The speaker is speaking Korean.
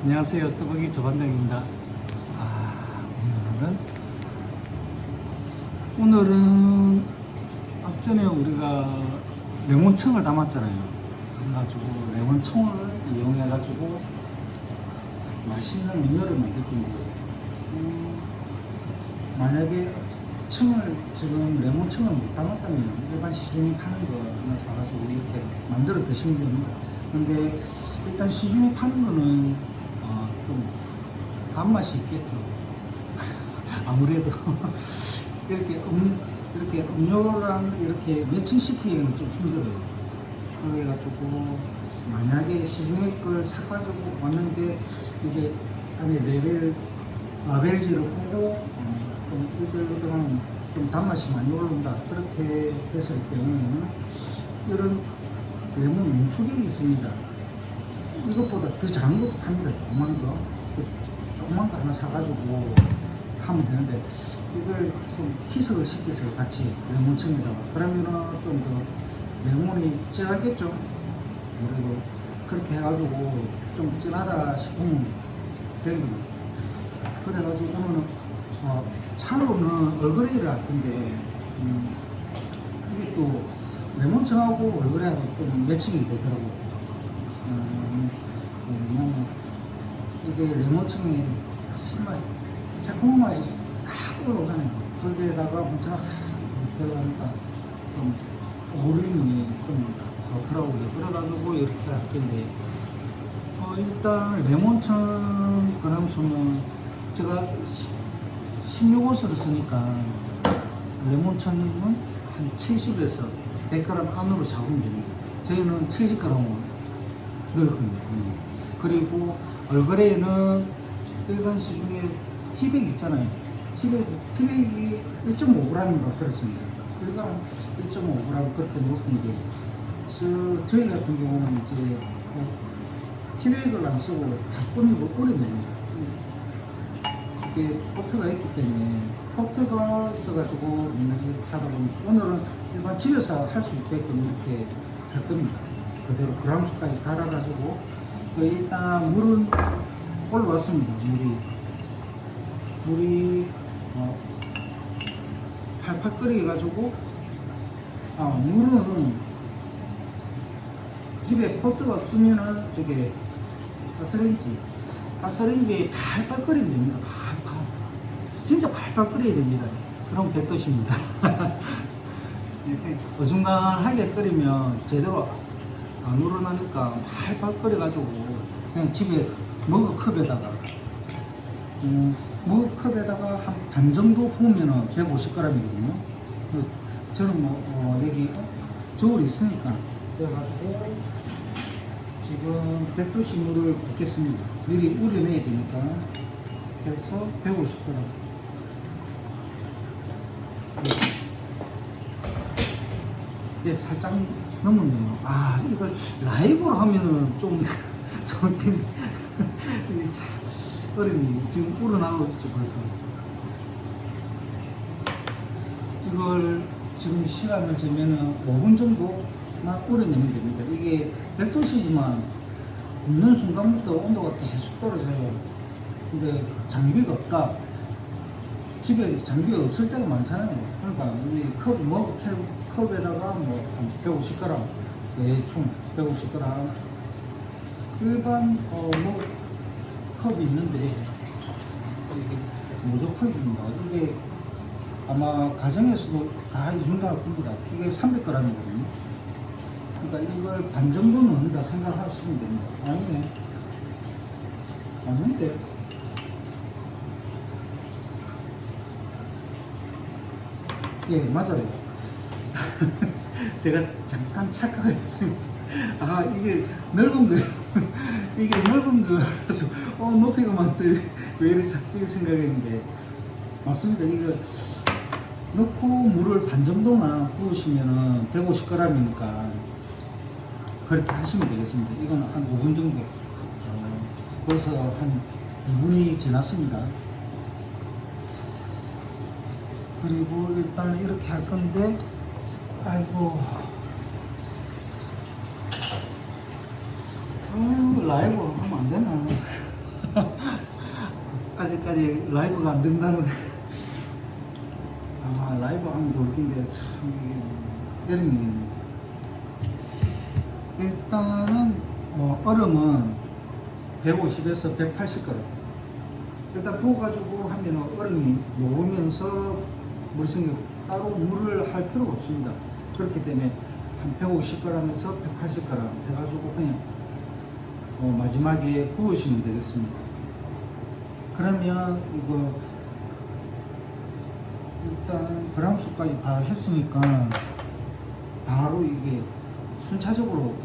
안녕하세요. 뜨벅이 조반장입니다. 오늘은 앞전에 우리가 레몬청을 담았잖아요. 그래가지고 레몬청을 이용해가지고 맛있는 음료를 만들 건데, 만약에 지금 레몬청을 못 담았다면 일반 시중에 파는 거 하나 사가지고 이렇게 만들어 드시면 됩니다. 근데 일단 시중에 파는 거는 좀 단맛이 있겠죠. 아무래도 이렇게 음료랑 이렇게 매칭시키기는 좀 힘들어요. 그래가지고 만약에 시중에 걸 사가지고 왔는데 이게 안에 라벨지를 보고 좀 으들으들한 좀 단맛이 많이 올라온다, 그렇게 됐을 때는 이런 레몬 뭉툭이 있습니다. 이것보다 더 작은 것도 팝니다. 조그만 거 하나 사가지고 하면 되는데, 이걸 좀 희석을 시켜서 같이 레몬청에다가, 그러면은 좀 더 레몬이 진하겠죠. 그래도 그렇게 해가지고 좀 진하다 싶으면 됩니다. 그래가지고 오늘은 차로는 얼그레이를 할 건데, 이게 또 레몬청하고 얼그레이하고 좀 매칭이 되더라고요. 왜냐면 이게 레몬청에 새콤한 맛이 싹 올라오잖아요. 거기에다가 홍차가 싹 들어가니까 좀 어울림이 좀 그렇더라고요. 그래가지고 이렇게 할 건데, 일단 레몬청 그람수는 제가 16옷을 쓰니까 레몬청은 한 70에서 100g 안으로 잡으면 됩니다. 저희는 70g을 넣을 겁니다. 그리고 얼그레이는 일반 시중에 티백 있잖아요. 티백이 1.5g인가 그렇습니다. 그러니까 1.5g 그렇게 넣을 건데, 저희 같은 경우는 이제 티백을 안 쓰고 다 꾸미고 오래냅니다. 이게 포트가 있기 때문에, 포트가 있어가지고 이렇게 하다 보면 오늘은 일반 집에서 할 수 있게끔 이렇게 할 겁니다. 그대로 그람수까지 달아가지고, 일단 물은 올라왔습니다. 물이 팔팔 끓여가지고, 물은 집에 포트가 없으면은 저게 가스레인지에 팔팔 끓이면 됩니다. 팔팔. 진짜 팔팔 끓여야 됩니다. 그럼 100도씨입니다. 어중간하게 끓이면 제대로 안 우러나니까 팔팔 끓여가지고 그냥 집에 머그컵에다가 한 반 정도 부으면은 150g이거든요. 저는 여기 저울이 있으니까, 그래가지고 지금 100도씨 물을 붓겠습니다. 미리 우려내야 되니까. 그래서 150g. 네, 살짝 넘었네요. 이걸 라이브로 하면은 좀 어렵네. 지금 우러나오고 있죠, 벌써. 이걸 지금 시간을 재면은 5분 정도만 우려내면 됩니다. 이게 100도씨지만 붓는 순간부터 온도가 계속 떨어져요. 근데 장비가 없다. 집에 장비가 없을 때가 많잖아요. 그러니까 이 컵에다가 한 150g, 대충 150g. 일반 컵이 있는데, 이게 무조컵입니다. 이게 아마 가정에서도 다 이 정도 할 겁니다. 이게 300g이거든요. 그러니까 이걸 반 정도 넣는다 생각하시면 됩니다. 아닌데. 예, 맞아요. 제가 잠깐 착각했습니다. 이게 넓은 거예요. 이게 넓은 거, 높이가 많대. 왜 이렇게 작게 생각했는데, 맞습니다. 이거 넣고 물을 반 정도만 부으시면은 150g이니까 그렇게 하시면 되겠습니다. 이건 한 5분 정도. 벌써 한 2분이 지났습니다. 그리고 일단 이렇게 할 건데, 라이브로 하면 안 되나? 아직 라이브가 안 된다는 아 라이브 하면 좋을 텐데 참 이게 어렵네요. 일단은 얼음은 150에서 180g 일단 부어가지고 하면 얼음이 녹으면서 물성이 따로 물을 할 필요가 없습니다. 그렇기 때문에 한 150g에서 180g 해가지고 그냥 마지막에 부으시면 되겠습니다. 그러면 이거 일단 그람수까지 다 했으니까 바로 이게 순차적으로